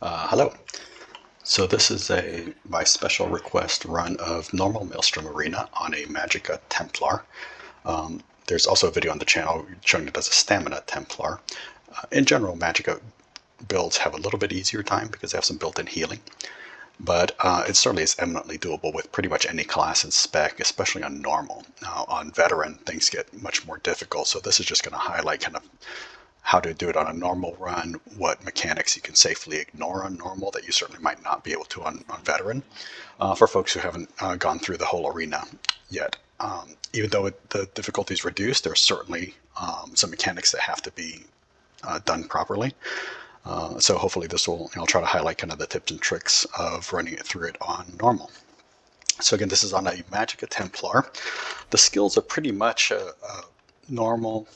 Hello. So this is a by special request run of normal Maelstrom Arena on a magicka templar. There's also a video on the channel showing it as a stamina templar. In general, magicka builds have a little bit easier time because they have some built-in healing, but it certainly is eminently doable with pretty much any class and spec, especially on normal. Now, on veteran, things get much more difficult, so this is just going to highlight kind of how to do it on a normal run, what mechanics you can safely ignore on normal that you certainly might not be able to on veteran, for folks who haven't gone through the whole arena yet. Even though the difficulty is reduced, there's certainly some mechanics that have to be done properly. So hopefully this will, I'll try to highlight kind of the tips and tricks of running it through it on normal. So again, this is on a magicka templar. The skills are pretty much a normal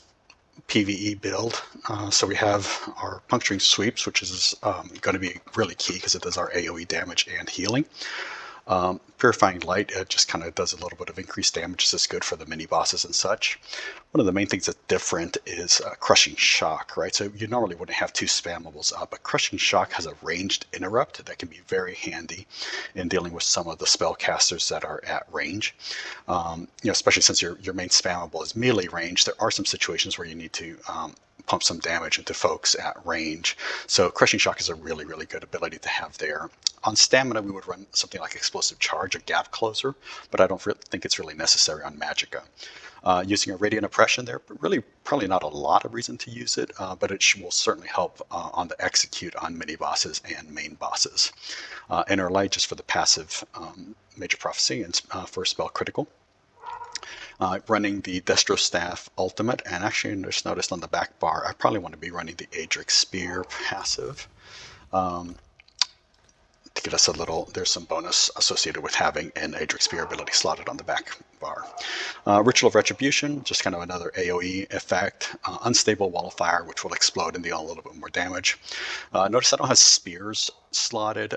PvE build. So we have our puncturing sweeps, which is going to be really key because it does our AoE damage and healing. Purifying Light, it just kind of does a little bit of increased damage. This is good for the mini bosses and such. One of the main things that's different is Crushing Shock, right? So you normally wouldn't have two spammables up, but Crushing Shock has a ranged interrupt that can be very handy in dealing with some of the spellcasters that are at range. Especially since your main spammable is melee range, there are some situations where you need to pump some damage into folks at range. So Crushing Shock is a really, really good ability to have there. On stamina, we would run something like Explosive Charge, a gap closer, but I don't think it's really necessary on magicka. Using a Radiant Oppression there, but really probably not a lot of reason to use it, but it will certainly help on the execute on mini bosses and main bosses. Inner Light just for the passive Major Prophecy and for spell critical. Running the Destro Staff Ultimate, and actually I just noticed on the back bar, I probably want to be running the Adric Spear passive. To get us a little, there's some bonus associated with having an Adric Spear ability slotted on the back bar. Ritual of Retribution, just kind of another AoE effect. Unstable Wall of Fire, which will explode and deal a little bit more damage. Notice I don't have spears slotted.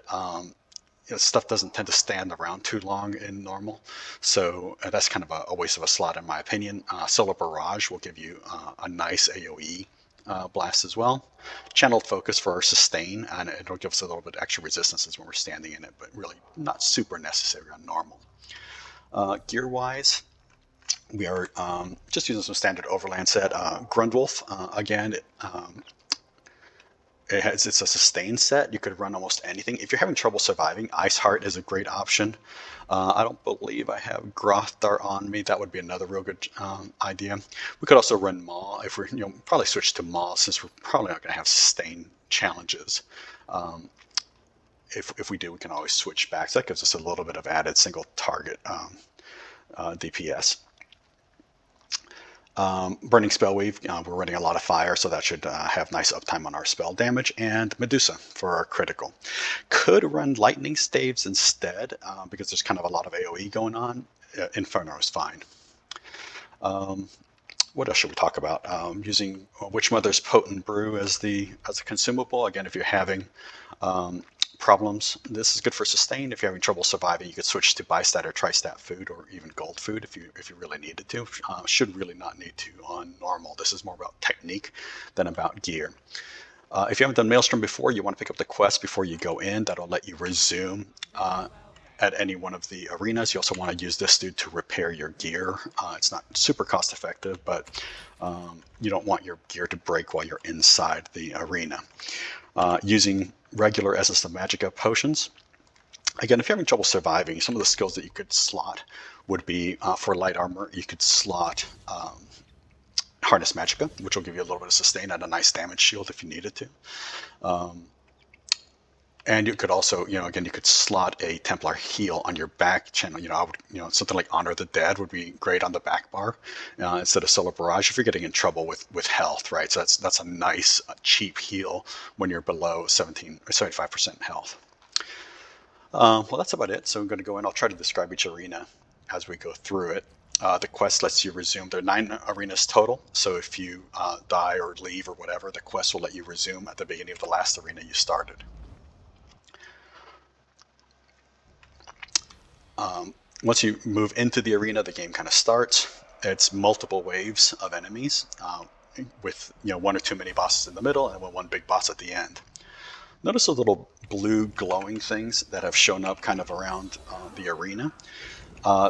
Stuff doesn't tend to stand around too long in normal, so that's kind of a waste of a slot in my opinion. Solar Barrage will give you a nice AoE blast as well. Channeled Focus for our sustain, and it'll give us a little bit extra resistances when we're standing in it, but really not super necessary on normal. Gear wise, we are just using some standard overland set. Grundwolf, again, it's a sustain set. You could run almost anything. If you're having trouble surviving, Ice Heart is a great option. I don't believe I have Grothdart on me. That would be another real good idea. We could also run Maw. If we're, probably switch to Maw since we're probably not going to have sustain challenges. If we do, we can always switch back. So that gives us a little bit of added single target DPS. Burning Spell Weave, we're running a lot of fire, so that should have nice uptime on our spell damage. And Medusa for our critical. Could run Lightning Staves instead, because there's kind of a lot of AoE going on. Inferno is fine. What else should we talk about? Using Witch Mother's Potent Brew as a consumable. Again, if you're having problems, this is good for sustain. If you're having trouble surviving, you could switch to Bi-Stat or Tri-Stat food, or even gold food if you really needed to. Should really not need to on normal. This is more about technique than about gear. If you haven't done Maelstrom before, you want to pick up the quest before you go in. That'll let you resume at any one of the arenas. You also want to use this dude to repair your gear. It's not super cost effective, but you don't want your gear to break while you're inside the arena. Using regular Essence of Magicka potions. Again, if you're having trouble surviving, some of the skills that you could slot would be for light armor, you could slot Harness Magicka, which will give you a little bit of sustain and a nice damage shield if you needed to. And you could also, again, you could slot a Templar heal on your back channel. I would, something like Honor the Dead would be great on the back bar instead of Solar Barrage if you're getting in trouble with health, right? So that's a nice, cheap heal when you're below 17 or 75% health. Well, that's about it. So I'm going to go in. I'll try to describe each arena as we go through it. The quest lets you resume. There are 9 arenas total, so if you die or leave or whatever, the quest will let you resume at the beginning of the last arena you started. Once you move into the arena, the game kind of starts. It's multiple waves of enemies with 1 or 2 mini bosses in the middle and one big boss at the end. Notice the little blue glowing things that have shown up kind of around the arena.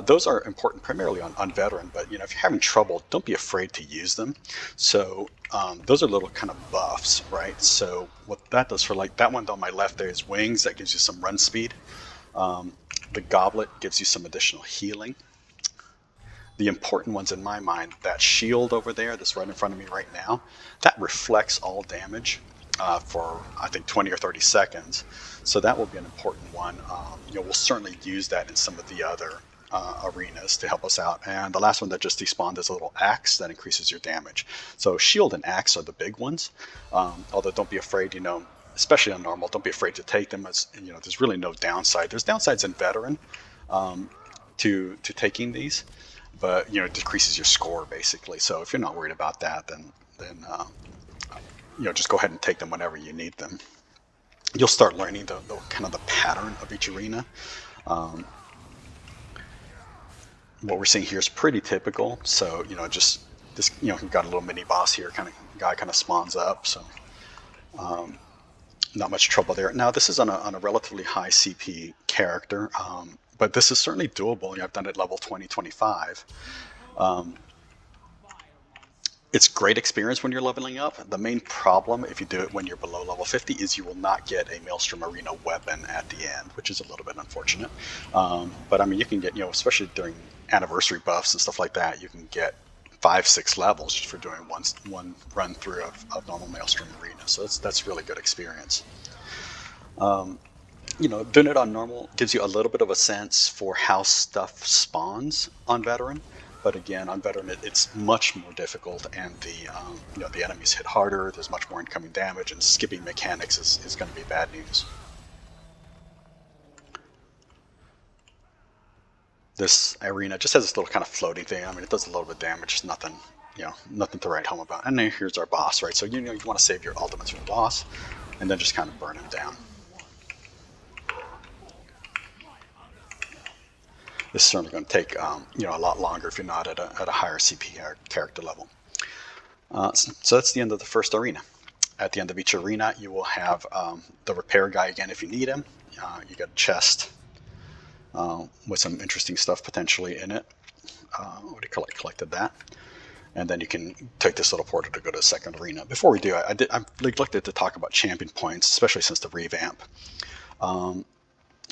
Those are important primarily on veteran, but if you're having trouble, don't be afraid to use them. So those are little kind of buffs, right? So what that does for like that one on my left there is wings, that gives you some run speed. The goblet gives you some additional healing. The important ones in my mind, that shield over there that's right in front of me right now, that reflects all damage for I think 20 or 30 seconds. So that will be an important one. We'll certainly use that in some of the other arenas to help us out. And the last one that just despawned is a little axe that increases your damage. So shield and axe are the big ones. Although don't be afraid, especially on normal, don't be afraid to take them. As there's really no downside. There's downsides in veteran to taking these, but it decreases your score basically. So if you're not worried about that, then just go ahead and take them whenever you need them. You'll start learning the kind of the pattern of each arena. What we're seeing here is pretty typical. So just this, you've got a little mini boss here, guy kind of spawns up. So not much trouble there. Now this is on a relatively high CP character. But this is certainly doable. I've done it level 20, 25. It's great experience when you're leveling up. The main problem, if you do it when you're below level 50, is you will not get a Maelstrom Arena weapon at the end, which is a little bit unfortunate. But I mean, you can get, especially during anniversary buffs and stuff like that, you can get 5-6 levels just for doing one run through of normal Maelstrom Arena. So that's really good experience. Doing it on normal gives you a little bit of a sense for how stuff spawns on veteran, but again, on veteran it's much more difficult, and the enemies hit harder. There's much more incoming damage, and skipping mechanics is going to be bad news. This arena just has this little kind of floating thing. I mean, it does a little bit of damage, just nothing, nothing to write home about. And then here's our boss, right? So you want to save your ultimates for the boss, and then just kind of burn him down. This is certainly going to take a lot longer if you're not at a higher CP character level. So that's the end of the first arena. At the end of each arena, you will have the repair guy again if you need him. You get a chest with some interesting stuff potentially in it. Collected that. And then you can take this little portal to go to the second arena. Before we do, I neglected to talk about champion points, especially since the revamp.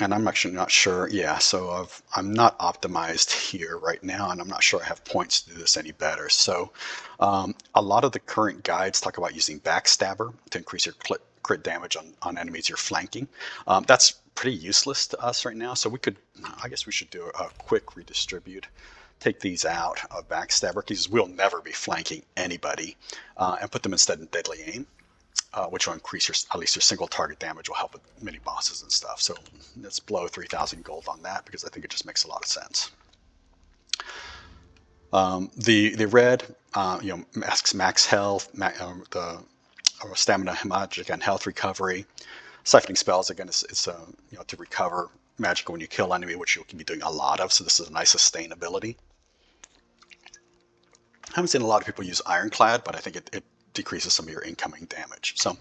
And I'm actually not sure. Yeah, so I'm not optimized here right now, and I'm not sure I have points to do this any better. So a lot of the current guides talk about using Backstabber to increase your crit damage on enemies you're flanking. That's pretty useless to us right now. So I guess we should do a quick redistribute. Take these out of Backstabber, because we'll never be flanking anybody, and put them instead in Deadly Aim. Which will increase at least your single target damage, will help with mini bosses and stuff. So let's blow 3,000 gold on that, because I think it just makes a lot of sense. The red, asks max health, the stamina, magicka, and health recovery. Siphoning spells, again, is to recover magicka when you kill enemy, which you can be doing a lot of. So this is a nice sustainability. I haven't seen a lot of people use Ironclad, but I think it decreases some of your incoming damage. So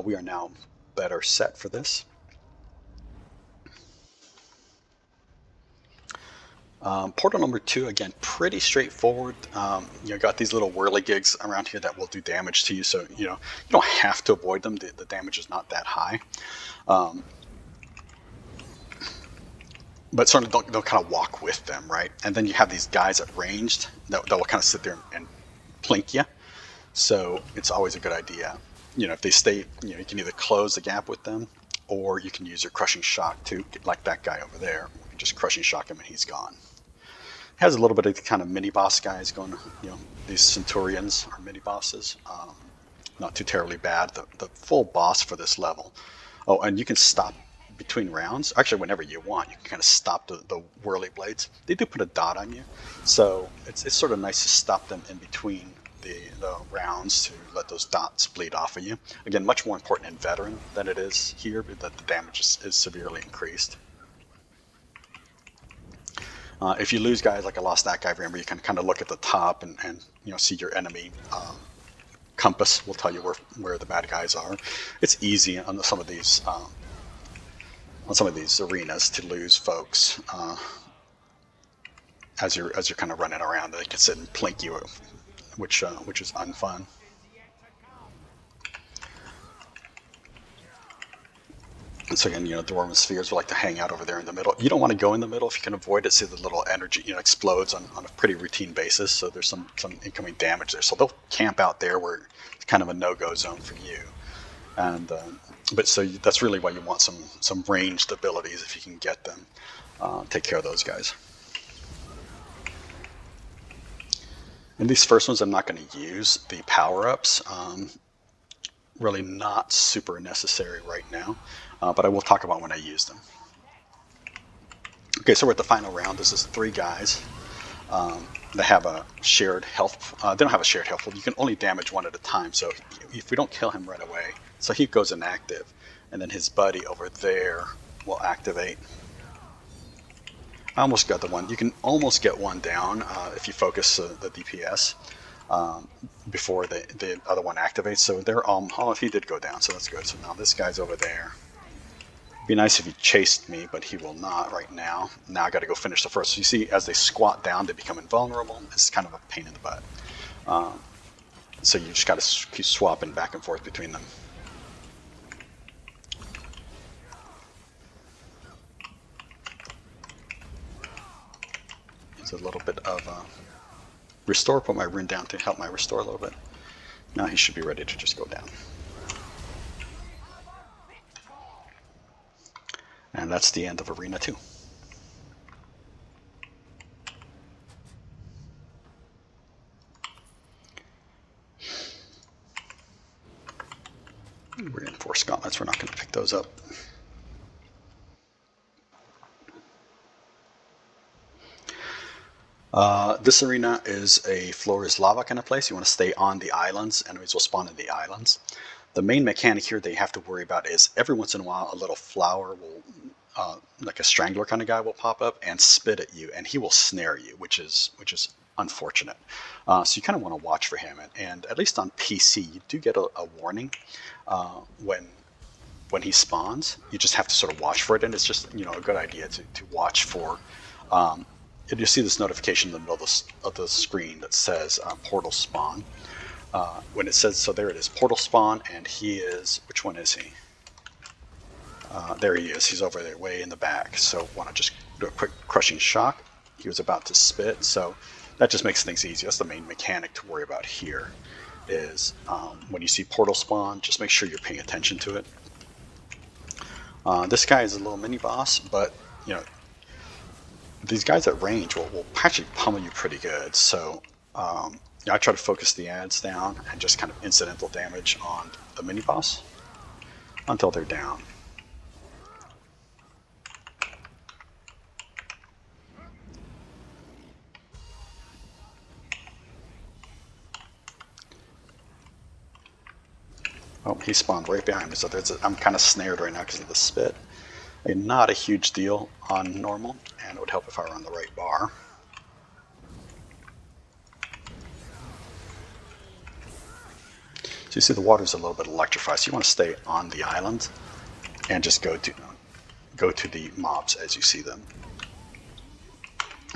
we are now better set for this. Portal number 2, again, pretty straightforward. Got these little whirligigs around here that will do damage to you, so you don't have to avoid them. The damage is not that high. But certainly don't kind of walk with them, right? And then you have these guys at ranged that will kind of sit there and plink you. So it's always a good idea. If they stay, you can either close the gap with them, or you can use your crushing shock to, like that guy over there. You can just crushing shock him and he's gone. It has a little bit of the kind of mini boss guys going. These centurions are mini bosses. Not too terribly bad. The full boss for this level. Oh, and you can stop between rounds. Actually, whenever you want, you can kind of stop the whirly blades. They do put a dot on you, so it's sort of nice to stop them in between the rounds to let those dots bleed off of you. Again, much more important in veteran than it is here, but that the damage is severely increased. If you lose guys, like I lost that guy, remember you can kind of look at the top and see your enemy compass will tell you where the bad guys are. It's easy on some of these arenas to lose folks as you're kind of running around. They can sit and plink you, which is unfun. And so again, the dwarven spheres will like to hang out over there in the middle. You don't want to go in the middle if you can avoid it. See, the little energy explodes on a pretty routine basis. So there's some incoming damage there. So they'll camp out there where it's kind of a no-go zone for you. And but so that's really why you want some ranged abilities if you can get them. Take care of those guys. And these first ones I'm not going to use. The power-ups, really not super necessary right now, but I will talk about when I use them. Okay, so we're at the final round. This is 3 guys. They have a shared health. They don't have a shared health pool. You can only damage one at a time. So if we don't kill him right away, so he goes inactive, and then his buddy over there will activate. I almost got the one. You can almost get one down if you focus the DPS before the other one activates. So they're oh, he did go down, so that's good. So now this guy's over there. Be nice if he chased me, but he will not right now. Now I got to go finish the first. So you see, as they squat down, they become invulnerable. It's kind of a pain in the butt. So you just got to keep swapping back and forth between them. It's a little bit of restore. Put my rune down to help my restore a little bit. Now he should be ready to just go down. And that's the end of Arena 2. Reinforced gauntlets, we're not going to pick those up. This arena is a floor is lava kind of place. You want to stay on the islands. Enemies will spawn in the islands. The main mechanic here that you have to worry about is every once in a while a little flower will, like a strangler kind of guy, will pop up and spit at you, and he will snare you, which is unfortunate. So you kind of want to watch for him, and at least on PC you do get a warning when he spawns. You just have to sort of watch for it, and it's just a good idea to watch for. You'll see this notification in the middle of the screen that says portal spawn. When it says, so there it is, portal spawn, and he is, which one is he? There he is. He's over there, way in the back. So want to just do a quick crushing shock. He was about to spit, so that just makes things easy. That's the main mechanic to worry about here. Is when you see portal spawn, just make sure you're paying attention to it. This guy is a little mini boss, but these guys at range will actually pummel you pretty good. So I try to focus the ads down and just kind of incidental damage on the mini boss until they're down. Oh, he spawned right behind me, so I'm kind of snared right now because of the spit. Not a huge deal on normal, and it would help if I were on the right bar. So you see the water's a little bit electrified, so you want to stay on the island and just go to the mobs as you see them.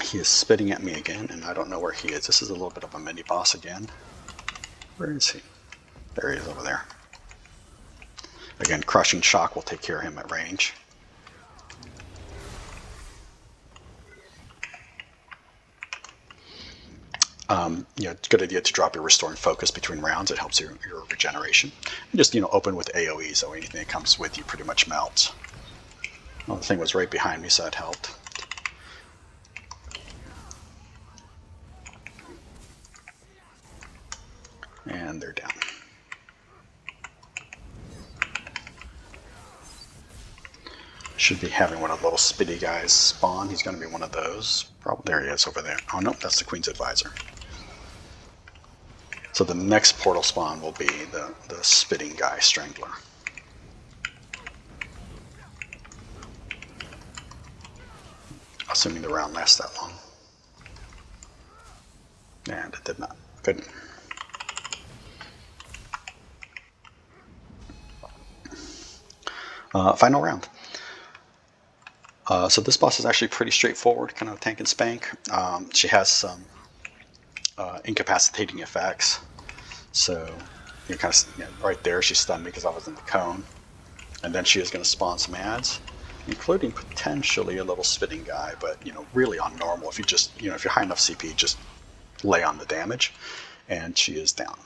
He is spitting at me again, and I don't know where he is. This is a little bit of a mini boss again. Where is he? There he is over there. Again, crushing shock will take care of him at range. It's a good idea to drop your restore and focus between rounds. It helps your regeneration. And just open with AoE, so anything that comes with you pretty much melts. Well, the thing was right behind me, so that helped. And they're down. Should be having one of the little spitty guys spawn. He's going to be one of those. Probably there he is over there. Oh no, that's the Queen's Advisor. So the next portal spawn will be the spitting guy, Strangler. Assuming the round lasts that long. And it did not. Good. Final round. So this boss is actually pretty straightforward, kind of tank and spank. She has some incapacitating effects. So kind of right there, she stunned me because I was in the cone. And then she is going to spawn some ads, including potentially a little spitting guy, but really on normal. If you just if you're high enough CP, just lay on the damage, and she is down.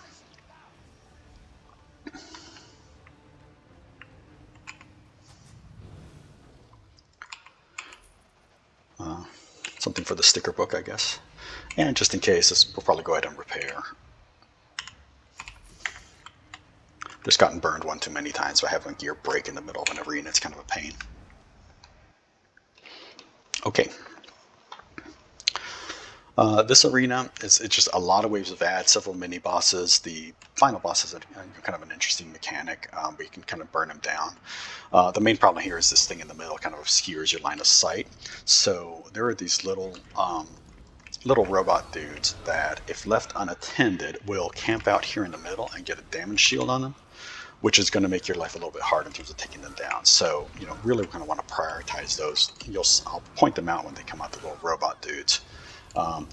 Something for the sticker book, I guess. And just in case, we'll probably go ahead and repair. Just gotten burned one too many times, so I have a gear break in the middle of an arena. It's kind of a pain. Okay. This arena it's just a lot of waves of ads, several mini bosses. The final boss is kind of an interesting mechanic, but you can kind of burn them down. The main problem here is this thing in the middle kind of obscures your line of sight. So there are these little robot dudes that, if left unattended, will camp out here in the middle and get a damage shield on them, which is going to make your life a little bit hard in terms of taking them down. So, really we kind of want to prioritize those. I'll point them out when they come out, the little robot dudes.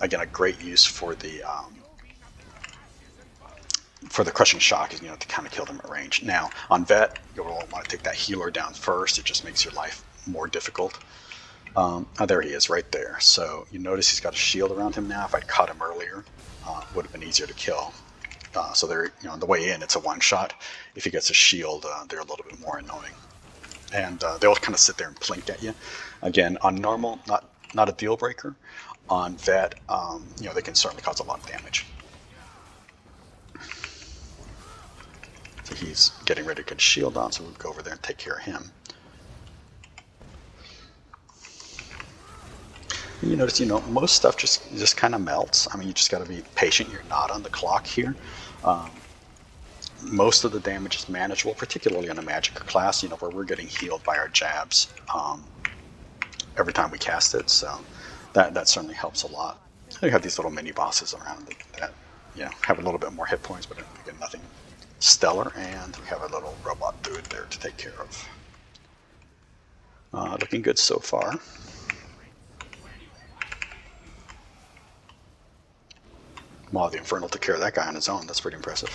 Again, a great use for the crushing shock is to kind of kill them at range. Now on vet, you'll want to take that healer down first. It just makes your life more difficult. There he is right there. So you notice he's got a shield around him now. If I'd caught him earlier, would have been easier to kill. So they're on the way in, it's a one shot. If he gets a shield, they're a little bit more annoying, and they'll kind of sit there and plink at you. Again, on normal, not a deal breaker. On vet, they can certainly cause a lot of damage. So he's getting ready to get a shield on, so we'll go over there and take care of him. And you notice, most stuff just kind of melts. I mean, you just got to be patient. You're not on the clock here. Most of the damage is manageable, particularly on a magicka class, where we're getting healed by our jabs every time we cast it. So that certainly helps a lot. You have these little mini bosses around that have a little bit more hit points, but again, nothing stellar. And we have a little robot dude there to take care of. Looking good so far. Wow, the Infernal took care of that guy on his own. That's pretty impressive.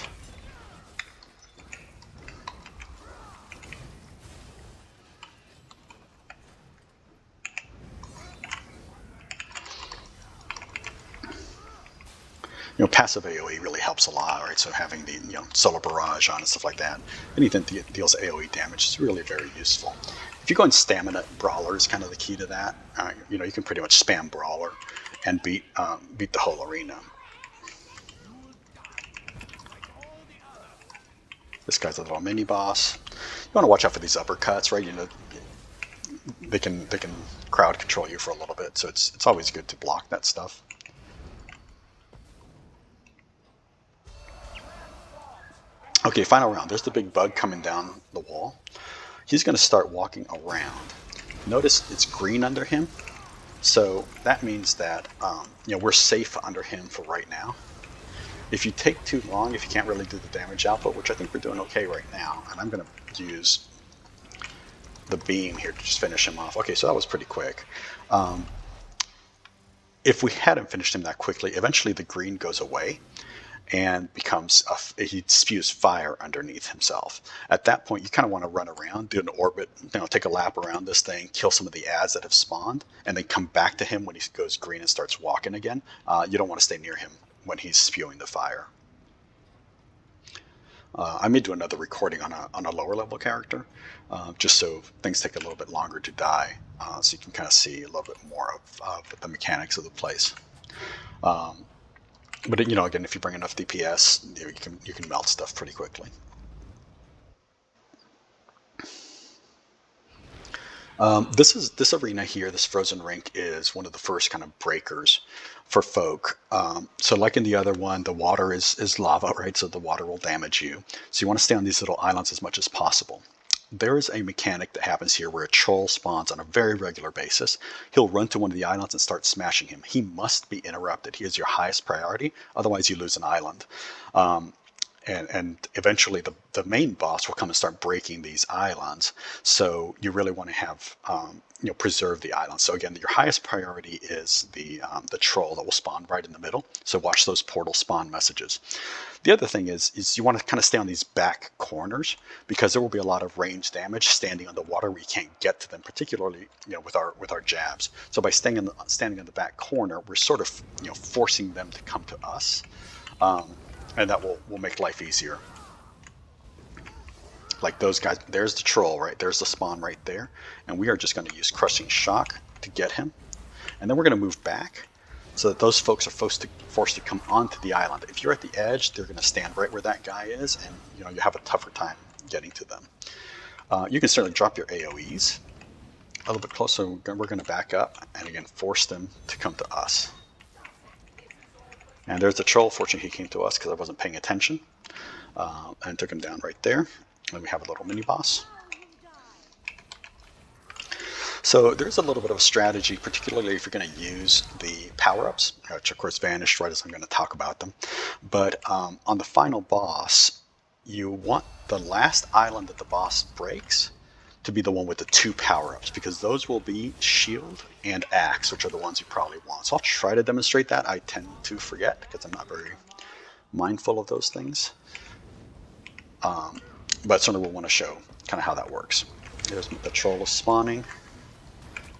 Passive AoE really helps a lot, right? So having the solar barrage on and stuff like that, anything that deals AoE damage is really very useful. If you go in stamina, brawler is kind of the key to that. You can pretty much spam brawler and beat the whole arena. This guy's a little mini boss. You want to watch out for these uppercuts, right? They can crowd control you for a little bit, so it's always good to block that stuff. Okay, final round. There's the big bug coming down the wall. He's going to start walking around. Notice it's green under him, so that means that we're safe under him for right now. If you take too long, if you can't really do the damage output, which I think we're doing okay right now, and I'm going to use the beam here to just finish him off. Okay, so that was pretty quick. If we hadn't finished him that quickly, eventually the green goes away and he spews fire underneath himself. At that point, you kind of want to run around, do an orbit, take a lap around this thing, kill some of the ads that have spawned, and then come back to him when he goes green and starts walking again. You don't want to stay near him when he's spewing the fire. I may do another recording on a lower level character, just so things take a little bit longer to die, so you can kind of see a little bit more of the mechanics of the place. But again, if you bring enough DPS, you can melt stuff pretty quickly. This arena here, this frozen rink, is one of the first kind of breakers for folk. So like in the other one, the water is lava, right? So the water will damage you. So you want to stay on these little islands as much as possible. There is a mechanic that happens here where a troll spawns on a very regular basis. He'll run to one of the islands and start smashing him. He must be interrupted. He is your highest priority, otherwise you lose an island. and eventually the main boss will come and start breaking these islands. So you really want to have preserve the island. So again, your highest priority is the troll that will spawn right in the middle. So watch those portal spawn messages. The other thing is you want to kind of stay on these back corners, because there will be a lot of range damage standing on the water where you can't get to them, particularly with our jabs. So by standing in the back corner, we're sort of forcing them to come to us, and that will make life easier. Like those guys, there's the troll, right? There's the spawn right there, and we are just going to use Crushing Shock to get him, and then we're going to move back so that those folks are forced to come onto the island. If you're at the edge, they're going to stand right where that guy is, and you have a tougher time getting to them. You can certainly drop your AoEs a little bit closer. We're going to back up and again force them to come to us. And there's the troll. Fortunately, he came to us because I wasn't paying attention, and took him down right there. And we have a little mini boss. So there's a little bit of a strategy, particularly if you're going to use the power-ups, which of course vanished right as I'm going to talk about them. But on the final boss, you want the last island that the boss breaks to be the one with the 2 power-ups, because those will be shield and axe, which are the ones you probably want. So I'll try to demonstrate that. I tend to forget because I'm not very mindful of those things. But certainly we'll want to show kind of how that works. There's the troll is spawning,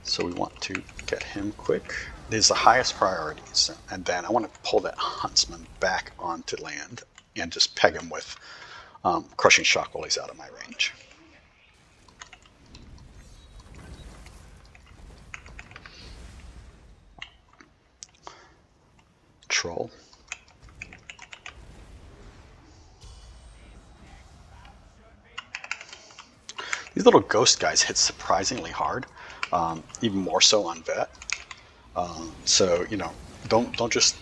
so we want to get him quick. These are the highest priorities, and then I want to pull that huntsman back onto land and just peg him with Crushing Shock while he's out of my range. Troll. These little ghost guys hit surprisingly hard, even more so on vet. So don't just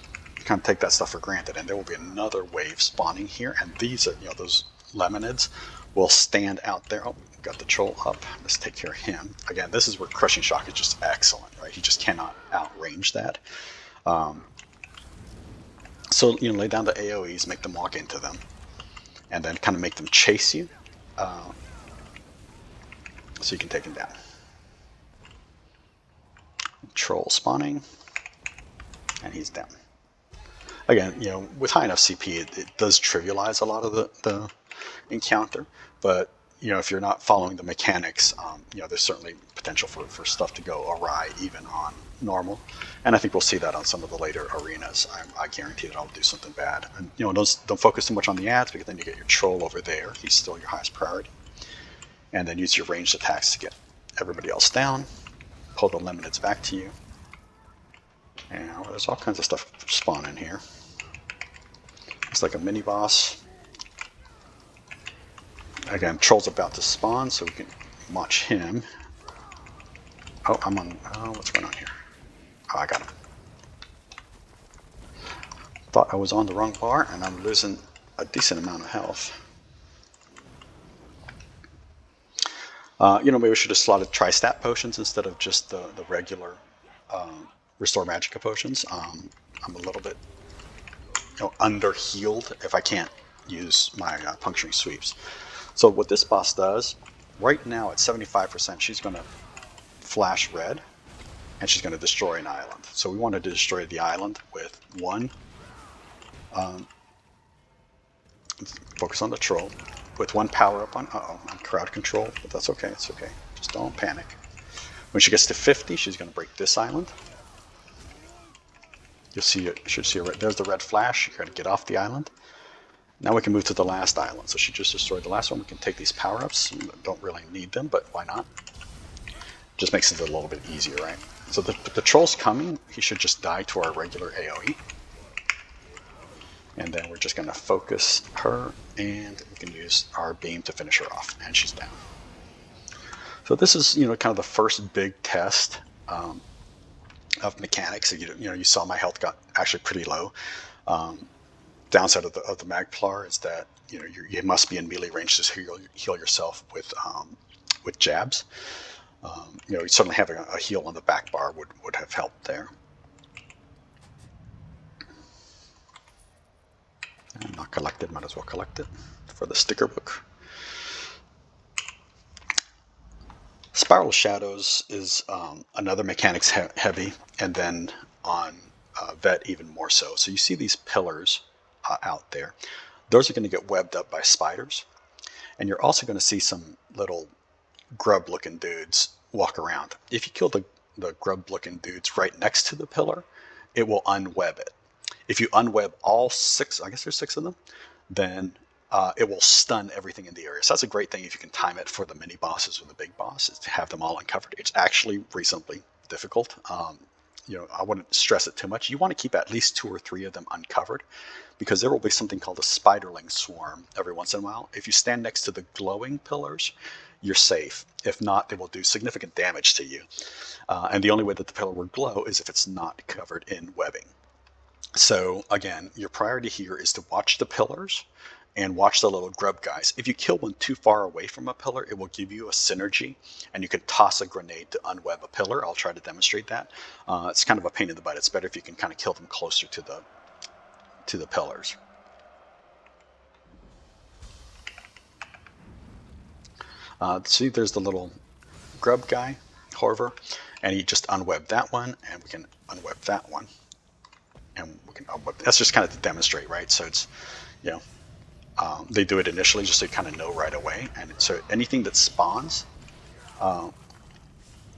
kind of take that stuff for granted. And there will be another wave spawning here, and these are those lemonids will stand out there. Oh, got the troll up. Let's take care of him. Again, this is where Crushing Shock is just excellent, right? He just cannot outrange that. So lay down the AoEs, make them walk into them, and then kind of make them chase you. So you can take him down. Troll spawning, and he's down. Again, with high enough CP, it does trivialize a lot of the encounter, but if you're not following the mechanics, there's certainly potential for stuff to go awry even on normal, and I think we'll see that on some of the later arenas. I guarantee that I'll do something bad. And don't focus too much on the ads, because then you get your troll over there. He's still your highest priority. And then use your ranged attacks to get everybody else down. Pull the lemonids back to you. And there's all kinds of stuff spawning here. It's like a mini boss. Again, troll's about to spawn, so we can watch him. Oh, I'm on. Oh, what's going on here? Oh, I got him. Thought I was on the wrong bar, and I'm losing a decent amount of health. Maybe we should have slotted tri-stat potions instead of just the regular Restore Magicka potions. I'm a little bit under-healed if I can't use my Puncturing Sweeps. So what this boss does, right now at 75%, she's going to flash red, and she's going to destroy an island. So we want to destroy the island with one, focus on the troll, with one power up on, on crowd control, but that's okay, it's okay. Just don't panic. When she gets to 50, she's going to break this island. You'll see it, you should see it, there's the red flash. You're going to get off the island. Now we can move to the last island. So she just destroyed the last one. We can take these power-ups. Don't really need them, but why not? Just makes it a little bit easier, right? So the troll's coming. He should just die to our regular AoE. And then we're just going to focus her, and we can use our beam to finish her off, and she's down. So this is, kind of the first big test of mechanics. You saw my health got actually pretty low. Downside of the MagPlar is that you must be in melee range to heal yourself with jabs. Certainly having a heal on the back bar would have helped there. And not collected, might as well collect it for the sticker book. Spiral Shadows is another mechanics heavy, and then on Vet even more so. So you see these pillars out there. Those are going to get webbed up by spiders. And you're also going to see some little grub-looking dudes walk around. If you kill the grub-looking dudes right next to the pillar, it will unweb it. If you unweb all 6, I guess there's 6 of them, then it will stun everything in the area. So that's a great thing if you can time it for the mini bosses or the big boss, is to have them all uncovered. It's actually reasonably difficult. I wouldn't stress it too much. You want to keep at least 2 or 3 of them uncovered, because there will be something called a spiderling swarm every once in a while. If you stand next to the glowing pillars, you're safe. If not, they will do significant damage to you. And the only way that the pillar will glow is if it's not covered in webbing. So again, your priority here is to watch the pillars and watch the little grub guys. If you kill one too far away from a pillar, it will give you a synergy, and you can toss a grenade to unweb a pillar. I'll try to demonstrate that. It's kind of a pain in the butt. It's better if you can kind of kill them closer to the pillars. See, there's the little grub guy, Horver, and he just unwebbed that one, and we can unweb that one, and we can unweb. That's just kind of to demonstrate, right? So it's, they do it initially just so you kind of know right away, and so anything that spawns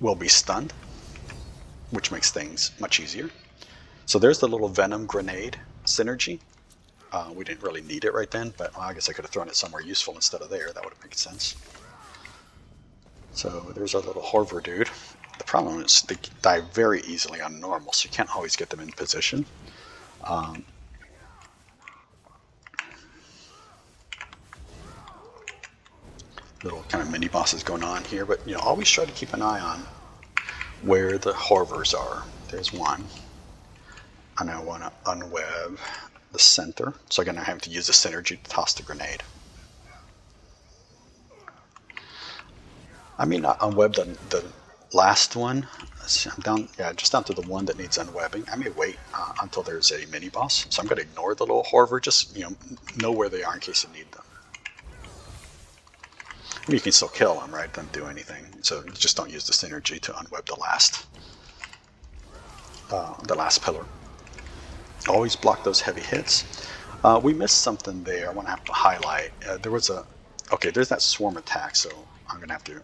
will be stunned, which makes things much easier. So there's the little venom grenade synergy. We didn't really need it right then, but I guess I could have thrown it somewhere useful instead of there. That would have made sense. So there's our little Horver dude. The problem is they die very easily on normal, so you can't always get them in position. Little kind of mini bosses going on here, but always try to keep an eye on where the Horvers are. There's one, and I want to unweb the center, so I'm going to have to use the synergy to toss the grenade. I may not unweb the last one. I'm down, just down to the one that needs unwebbing. I may wait until there's a mini boss, so I'm going to ignore the little Horver. Just know where they are in case you need them. I mean, you can still kill them, right? Don't do anything. So just don't use the synergy to unweb the last pillar. Always block those heavy hits. We missed something there. I want to have to highlight. There's that swarm attack. So I'm going to have to.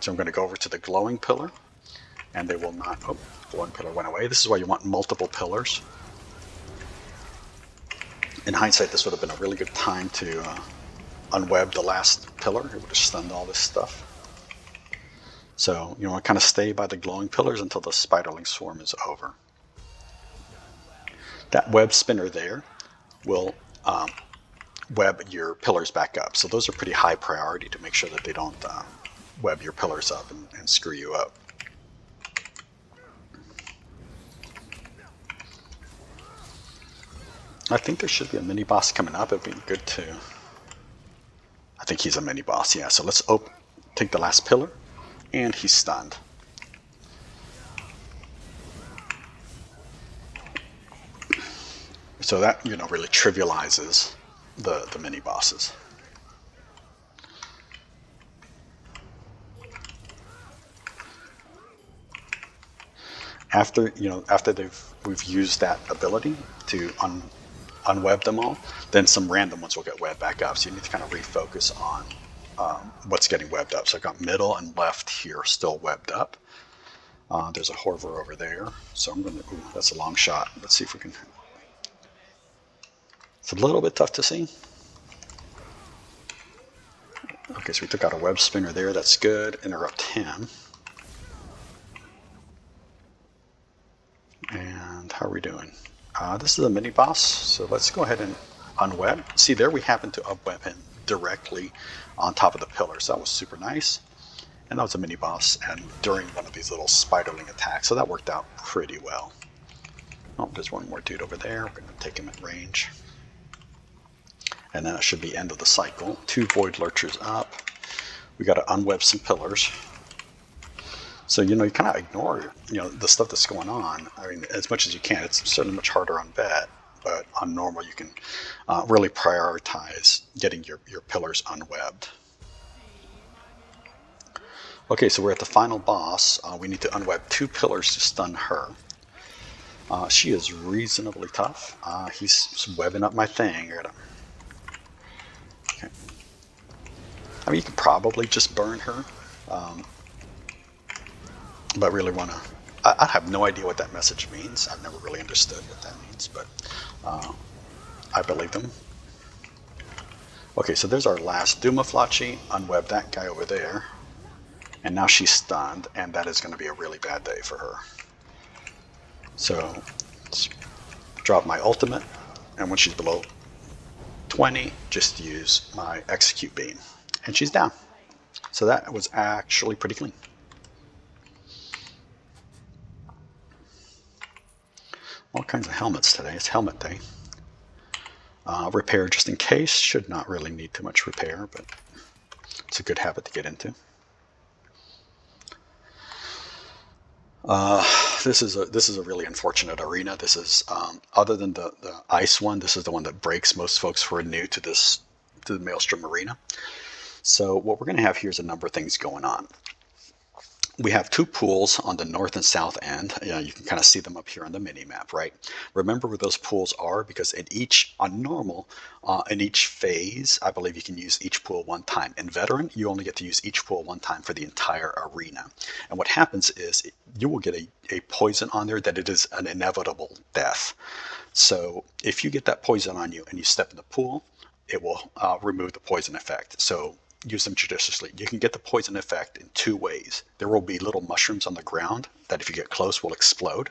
So I'm going to go over to the glowing pillar, and they will not. Oh, glowing pillar went away. This is why you want multiple pillars. In hindsight, this would have been a really good time to unweb the last pillar. It would have stunned all this stuff. So you want to kind of stay by the glowing pillars until the spiderling swarm is over. That web spinner there will web your pillars back up. So those are pretty high priority to make sure that they don't web your pillars up and screw you up. I think there should be a mini boss coming up. It'd be good to. I think he's a mini boss, yeah. So let's take the last pillar, and he's stunned. So that really trivializes the mini bosses. After we've used that ability to unweb them all, then some random ones will get webbed back up. So you need to kind of refocus on what's getting webbed up. So I got middle and left here still webbed up. There's a Horver over there. So I'm going to. That's a long shot. Let's see if we can. It's a little bit tough to see. Okay, so we took out a web spinner there. That's good. Interrupt him. And how are we doing? This is a mini boss, so let's go ahead and unweb. See, there we happen to upweb him directly on top of the pillar, so that was super nice. And that was a mini boss, and during one of these little spiderling attacks, so that worked out pretty well. Oh, there's one more dude over there. We're going to take him at range. And then it should be end of the cycle. 2 void lurchers up. We got to unweb some pillars. So, you kind of ignore, the stuff that's going on. I mean, as much as you can. It's certainly much harder on Vet, but on normal you can really prioritize getting your pillars unwebbed. Okay, so we're at the final boss. We need to unweb 2 pillars to stun her. She is reasonably tough. He's webbing up my thing. Okay. I mean, you could probably just burn her, but really want to... I have no idea what that message means. I've never really understood what that means, but I believe them. Okay, so there's our last Dumaflachi. Unweb that guy over there. And now she's stunned, and that is going to be a really bad day for her. So, let's drop my ultimate, and when she's below 20, just use my execute beam. And she's down. So that was actually pretty clean. All kinds of helmets today. It's helmet day. Repair just in case. Should not really need too much repair, but it's a good habit to get into. This is a really unfortunate arena. This is other than the ice one, this is the one that breaks most folks who are new to the Maelstrom Arena. So what we're going to have here is a number of things going on. We have 2 pools on the north and south end. You can kind of see them up here on the mini map, right? Remember where those pools are, because in each, on normal, in each phase, I believe you can use each pool 1 time. In veteran, you only get to use each pool 1 time for the entire arena. And what happens is you will get a poison on there that it is an inevitable death. So if you get that poison on you and you step in the pool, it will remove the poison effect. So use them judiciously. You can get the poison effect in 2 ways. There will be little mushrooms on the ground that if you get close will explode.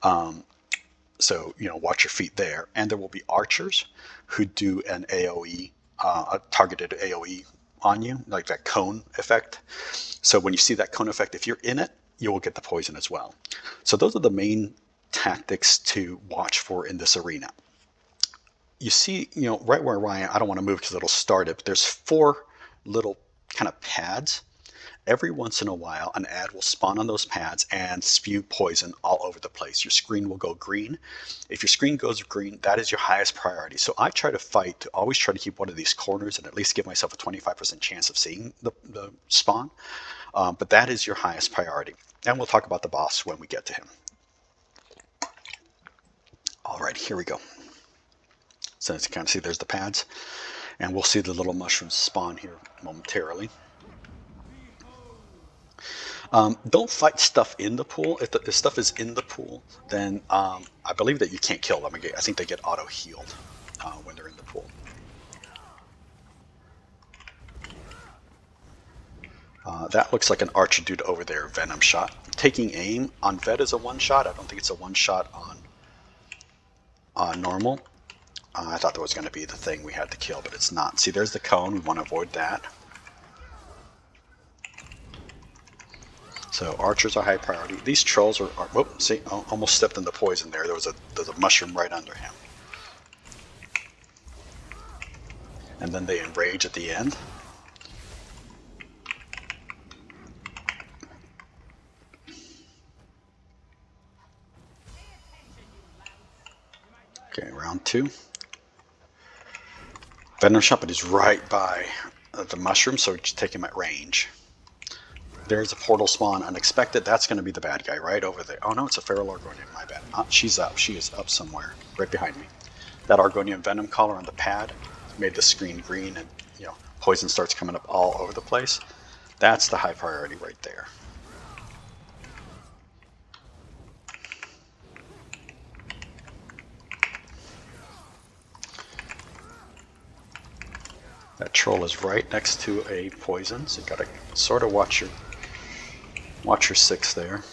So, watch your feet there. And there will be archers who do an AoE, a targeted AoE on you, like that cone effect. So when you see that cone effect, if you're in it, you will get the poison as well. So those are the main tactics to watch for in this arena. You see, right where I am, I don't want to move because it'll start it, but there's 4 little kind of pads. Every once in a while, an ad will spawn on those pads and spew poison all over the place. Your screen will go green. If your screen goes green, that is your highest priority. So I try to fight to always try to keep one of these corners and at least give myself a 25% chance of seeing the spawn. But that is your highest priority. And we'll talk about the boss when we get to him. All right, here we go. So as you kind of see, there's the pads. And we'll see the little mushrooms spawn here momentarily. Don't fight stuff in the pool. If the stuff is in the pool, then I believe that you can't kill them. I think they get auto-healed when they're in the pool. That looks like an archer dude over there, Venom shot. Taking aim on Vet is a 1-shot. I don't think it's a 1-shot on normal. I thought that was going to be the thing we had to kill, but it's not. See, there's the cone. We want to avoid that. So archers are high priority. These trolls are whoop, see, almost stepped in the poison there. There's a mushroom right under him. And then they enrage at the end. Okay, round 2. Venom shot, but he's right by the mushroom, so just take him at range. There's a portal spawn, unexpected. That's going to be the bad guy right over there. Oh no, it's a feral Argonian, my bad. She's up. She is up somewhere, right behind me. That Argonian Venom collar on the pad made the screen green, and poison starts coming up all over the place. That's the high priority right there. That troll is right next to a poison, so you gotta sort of watch your 6 there.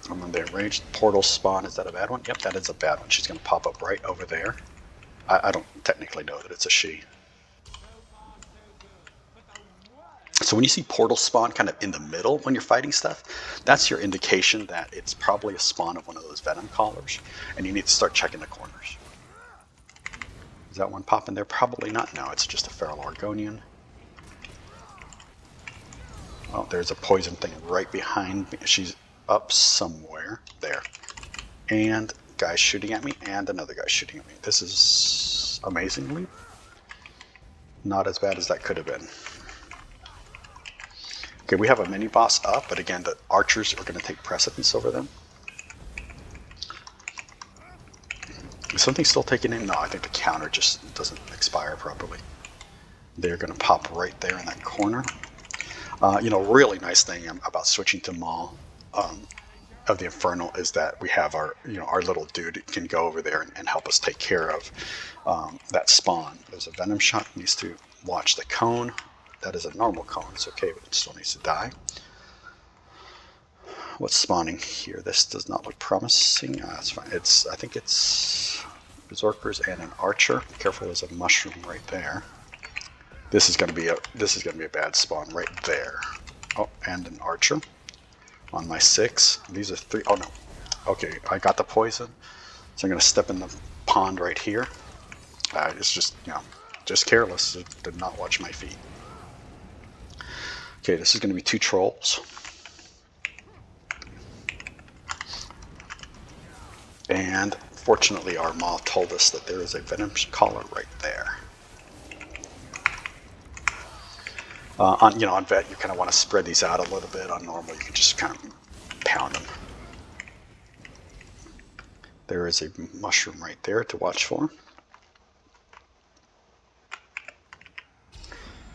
And then the enraged portal spawn, is that a bad one? Yep, that is a bad one. She's gonna pop up right over there. I don't technically know that it's a she. So when you see portal spawn kind of in the middle when you're fighting stuff, that's your indication that it's probably a spawn of one of those Venom collars, and you need to start checking the corners. Is that one popping there? Probably not. No, it's just a feral Argonian. Oh, there's a poison thing right behind me. She's up somewhere. There. And guy shooting at me and another guy shooting at me. This is amazingly not as bad as that could have been. Okay, we have a mini boss up, but again, the archers are going to take precedence over them. Is something still taking in? No, I think the counter just doesn't expire properly. They're going to pop right there in that corner. Really nice thing about switching to Maul of the Infernal is that we have our little dude can go over there and help us take care of that spawn. There's a Venom shot. Needs to watch the cone. That is a normal cone. It's okay, but it still needs to die. What's spawning here? This does not look promising. That's fine. I think it's berserkers and an archer. Careful, there's a mushroom right there. This is going to be a bad spawn right there. Oh, and an archer on my 6. These are 3. Oh no. Okay, I got the poison, so I'm going to step in the pond right here. It's just careless. Did not watch my feet. Okay, this is going to be 2 trolls. And fortunately, our Maw told us that there is a Venom collar right there. On vet, you kind of want to spread these out a little bit. On normal, you can just kind of pound them. There is a mushroom right there to watch for.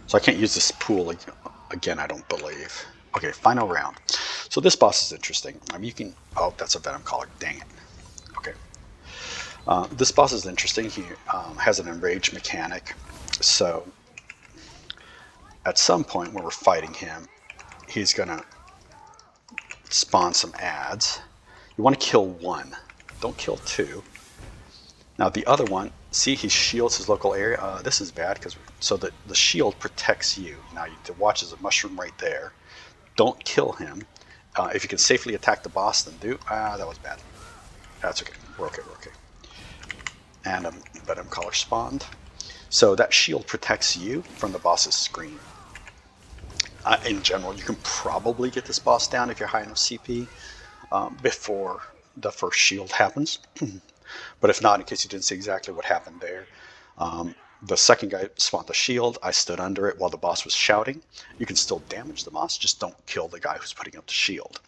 So I can't use this pool again, I don't believe. Okay, final round. So this boss is interesting. You can... Oh, that's a Venom collar. Dang it. Okay. This boss is interesting. He has an enrage mechanic. So at some point when we're fighting him, he's going to spawn some ads. You want to kill 1. Don't kill 2. Now the other one, see, he shields his local area. This is bad because the shield protects you. Now you to watch there's a mushroom right there. Don't kill him. If you can safely attack the boss, then do. That was bad. That's okay. We're okay. And a Venom collar spawned. So that shield protects you from the boss's screen. In general, you can probably get this boss down if you're high enough CP before the first shield happens. But if not, in case you didn't see exactly what happened there, the second guy spawned the shield. I stood under it while the boss was shouting. You can still damage the boss, just don't kill the guy who's putting up the shield.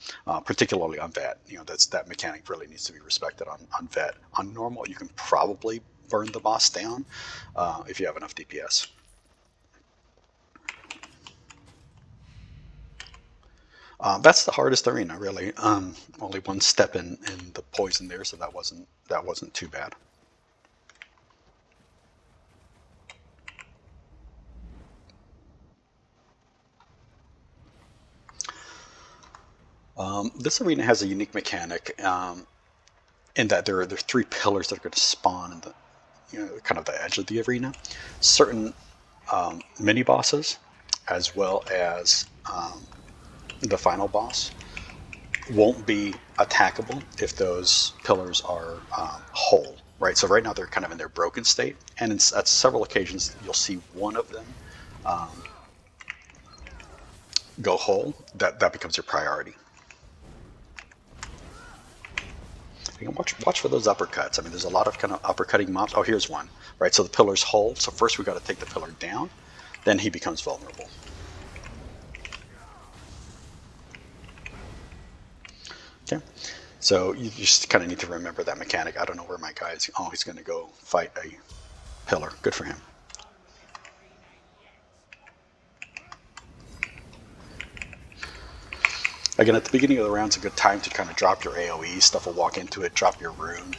Particularly on vet, that mechanic really needs to be respected on vet. On normal, you can probably burn the boss down if you have enough DPS. That's the hardest arena, really. Only 1 step in the poison there, so that wasn't too bad. This arena has a unique mechanic in that there are 3 pillars that are going to spawn in the kind of the edge of the arena. Certain mini bosses, as well as the final boss, won't be attackable if those pillars are whole, right? So right now they're kind of in their broken state, and at several occasions you'll see one of them go whole. That becomes your priority. You can watch for those uppercuts. There's a lot of kind of uppercutting mobs. Oh, here's one, right? So the pillar's whole. So first we got to take the pillar down, then he becomes vulnerable. Okay, so you just kind of need to remember that mechanic. I don't know where my guy is. Oh, he's going to go fight a pillar. Good for him. Again, at the beginning of the round, it's a good time to kind of drop your AoE. Stuff will walk into it. Drop your rune.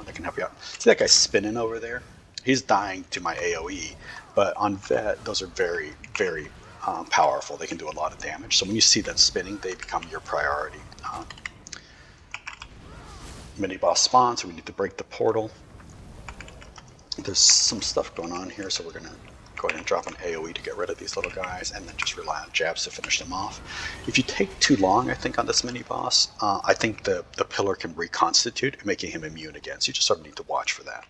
That can help you out. See that guy spinning over there? He's dying to my AoE. But on vet, those are very, very powerful. They can do a lot of damage. So when you see them spinning, they become your priority. Mini boss spawn, so we need to break the portal. There's some stuff going on here, so we're going to go ahead and drop an AoE to get rid of these little guys, and then just rely on jabs to finish them off. If you take too long, I think, on this mini boss, I think the pillar can reconstitute, making him immune again. So you just sort of need to watch for that.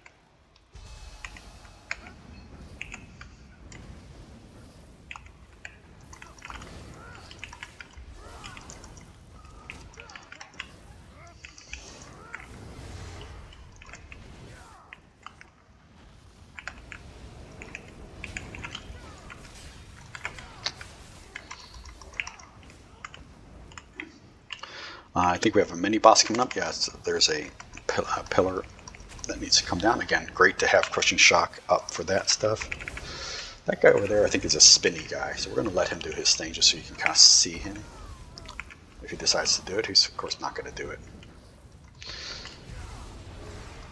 I think we have a mini boss coming up. Yes, there's a pillar that needs to come down. Again, great to have Crushing Shock up for that stuff. That guy over there, I think, is a spinny guy, so we're going to let him do his thing just so you can kind of see him. If he decides to do it, he's of course not going to do it.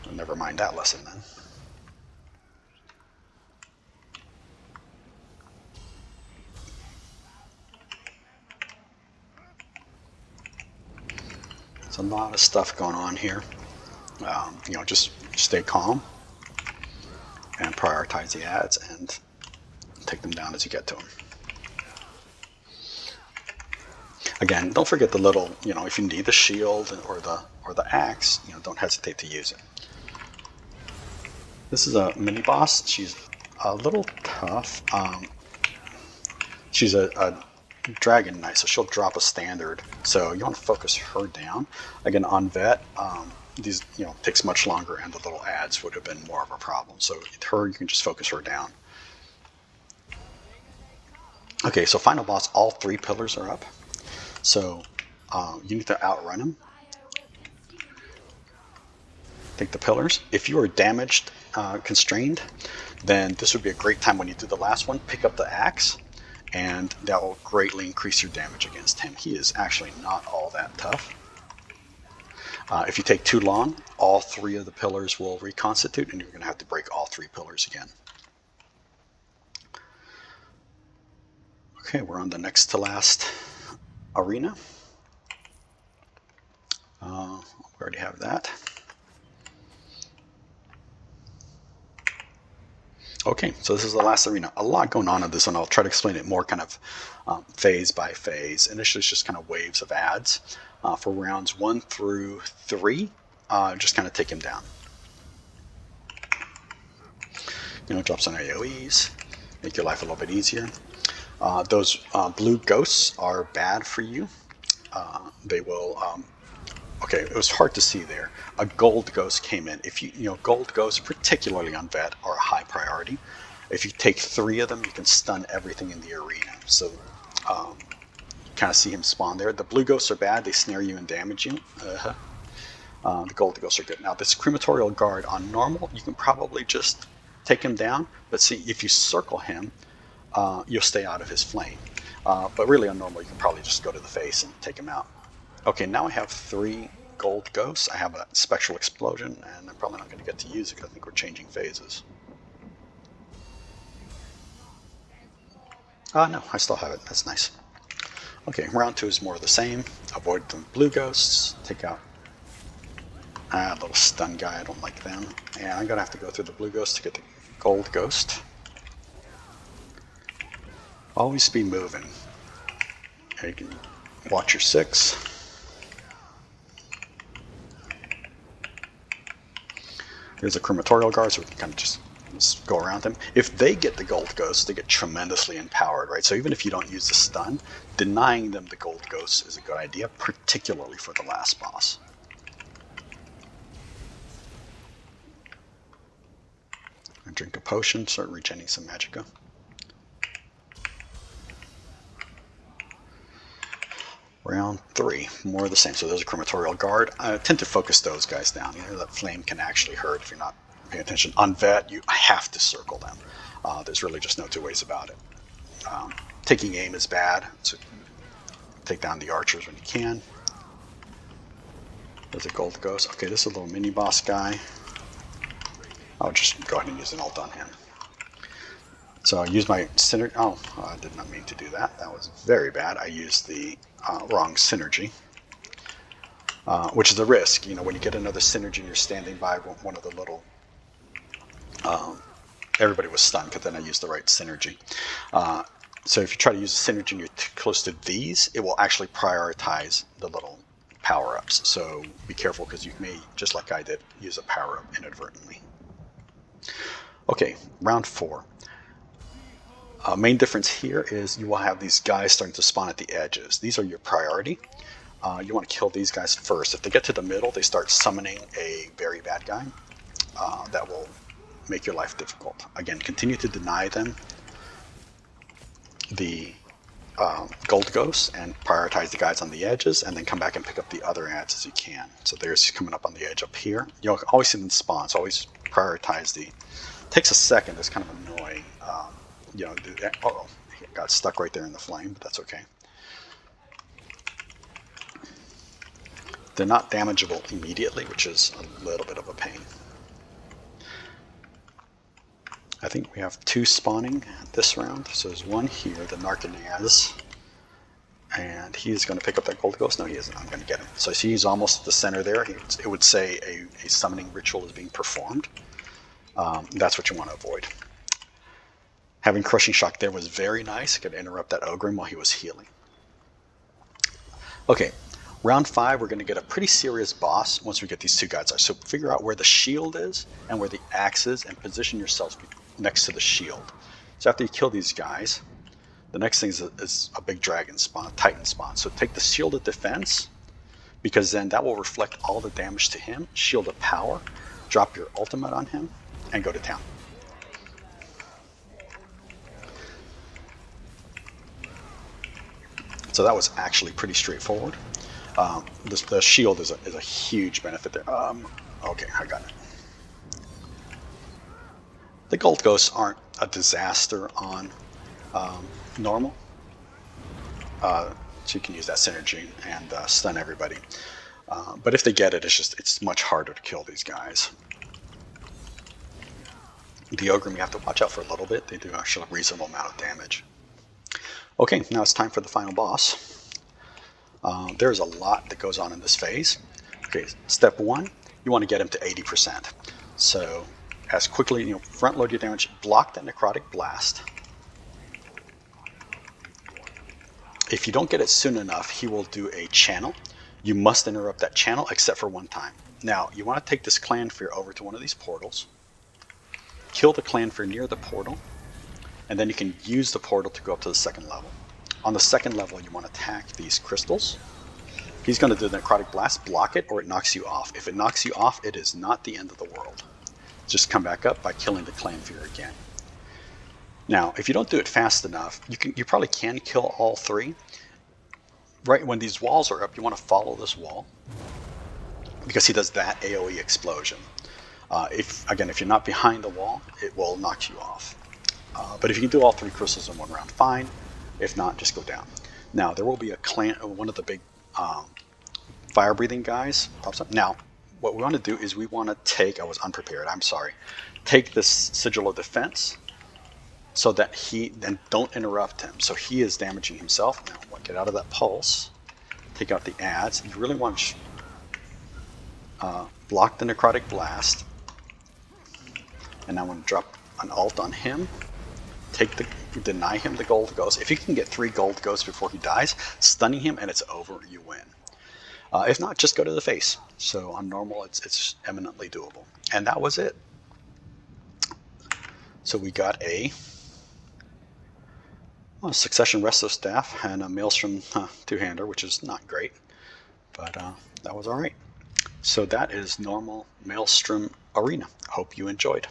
Well, never mind that lesson then. There's a lot of stuff going on here. You know, just stay calm and prioritize the ads and take them down as you get to them. Again, don't forget the little, you know, if you need the shield or the axe, you know, don't hesitate to use it. This is a mini boss. She's a little tough. She's a dragon knight, so she'll drop a standard. So you want to focus her down. Again, on vet, these, you know, takes much longer, and the little ads would have been more of a problem. So her, you can just focus her down. Okay, so final boss, all 3 pillars are up. So you need to outrun him. Take the pillars. If you are damaged, constrained, then this would be a great time when you do the last one. Pick up the axe, and that will greatly increase your damage against him. He is actually not all that tough. If you take too long, all 3 of the pillars will reconstitute, and you're going to have to break all 3 pillars again. Okay, we're on the next to last arena. We already have that. Okay, so this is the last arena. A lot going on in this one. I'll try to explain it more kind of phase by phase. Initially, it's just kind of waves of ads. For rounds 1 through 3, just kind of take him down. You know, drop some AoEs, make your life a little bit easier. Those blue ghosts are bad for you. They will... okay, it was hard to see there. A gold ghost came in. If you know, gold ghosts, particularly on vet, are a high priority. If you take 3 of them, you can stun everything in the arena. So kind of see him spawn there. The blue ghosts are bad. They snare you and damage you. The gold ghosts are good. Now, this crematorial guard on normal, you can probably just take him down. But see, if you circle him, you'll stay out of his flame. But really on normal, you can probably just go to the face and take him out. Okay, now I have 3 gold ghosts. I have a spectral explosion, and I'm probably not going to get to use it because I think we're changing phases. No, I still have it. That's nice. Okay, round 2 is more of the same. Avoid the blue ghosts. Take out a little stun guy. I don't like them. And I'm going to have to go through the blue ghost to get the gold ghost. Always be moving. You can watch your 6. Here's a crematorial guard, so we can kind of just go around them. If they get the gold ghost, they get tremendously empowered, right? So even if you don't use the stun, denying them the gold ghost is a good idea, particularly for the last boss. I drink a potion, start regenerating some magicka. Round 3, more of the same. So there's a crematorial guard. I tend to focus those guys down. You know, that flame can actually hurt if you're not paying attention. On vet, you have to circle them. There's really just no 2 ways about it. Taking aim is bad, so take down the archers when you can. There's a gold ghost. Okay, this is a little mini boss guy. I'll just go ahead and use an ult on him. So I use my synergy. Oh, I did not mean to do that. That was very bad. I used the wrong synergy, which is a risk. You know, when you get another synergy and you're standing by one of the little... everybody was stunned because then I used the right synergy. So if you try to use a synergy and you're too close to these, it will actually prioritize the little power-ups. So be careful because you may, just like I did, use a power-up inadvertently. Okay, round 4. Main difference here is you will have these guys starting to spawn at the edges. These are your priority. You want to kill these guys first. If they get to the middle, they start summoning a very bad guy. That will make your life difficult. Again, continue to deny them the gold ghosts and prioritize the guys on the edges, and then come back and pick up the other ads as you can. So there's coming up on the edge up here. You'll always see them spawn, so always prioritize the. Takes a second. It's kind of annoying. Oh, it got stuck right there in the flame, but that's okay. They're not damageable immediately, which is a little bit of a pain. I think we have 2 spawning this round. So there's one here, the Narcanaz, and he's going to pick up that gold ghost. No, he isn't. I'm going to get him. So he's almost at the center there. It would say a summoning ritual is being performed. That's what you want to avoid. Having Crushing Shock there was very nice. It could interrupt that Ogrim while he was healing. Okay. Round 5, we're going to get a pretty serious boss once we get these 2 guys. So figure out where the shield is and where the axe is, and position yourselves next to the shield. So after you kill these guys, the next thing is a big dragon spawn, a titan spawn. So take the shield of defense, because then that will reflect all the damage to him. Shield of power, drop your ultimate on him, and go to town. So that was actually pretty straightforward. The shield is a huge benefit there. Okay, I got it. The gold ghosts aren't a disaster on normal, so you can use that synergy and stun everybody. But if they get it, it's much harder to kill these guys. The Ogrim you have to watch out for a little bit. They do actually a reasonable amount of damage. Okay, now it's time for the final boss. There's a lot that goes on in this phase. Okay, step 1, you want to get him to 80%. So as quickly, front load your damage, block that necrotic blast. If you don't get it soon enough, he will do a channel. You must interrupt that channel except for one time. Now, you want to take this Clanfear over to one of these portals, kill the Clanfear near the portal, and then you can use the portal to go up to the 2nd level. On the 2nd level, you want to attack these crystals. He's going to do the necrotic blast, block it, or it knocks you off. If it knocks you off, it is not the end of the world. Just come back up by killing the Clanfear again. Now, if you don't do it fast enough, you probably can kill all 3. Right when these walls are up, you want to follow this wall, because he does that AoE explosion. If you're not behind the wall, it will knock you off. But if you can do all 3 crystals in one round, fine. If not, just go down. Now, there will be one of the big fire-breathing guys pops up. Now, what we want to do is we want to take, I was unprepared, I'm sorry, take this Sigil of Defense so that then don't interrupt him. So he is damaging himself. Now, get out of that pulse, take out the ads. You really want to block the necrotic blast. And I want to drop an ult on him. Deny him the gold ghost. If you can get 3 gold ghosts before he dies, stunning him and it's over, you win. If not, just go to the face. So on normal, it's eminently doable. And that was it. So we got a Succession Resto Staff and a Maelstrom 2-hander, which is not great, but that was all right. So that is normal Maelstrom Arena. Hope you enjoyed.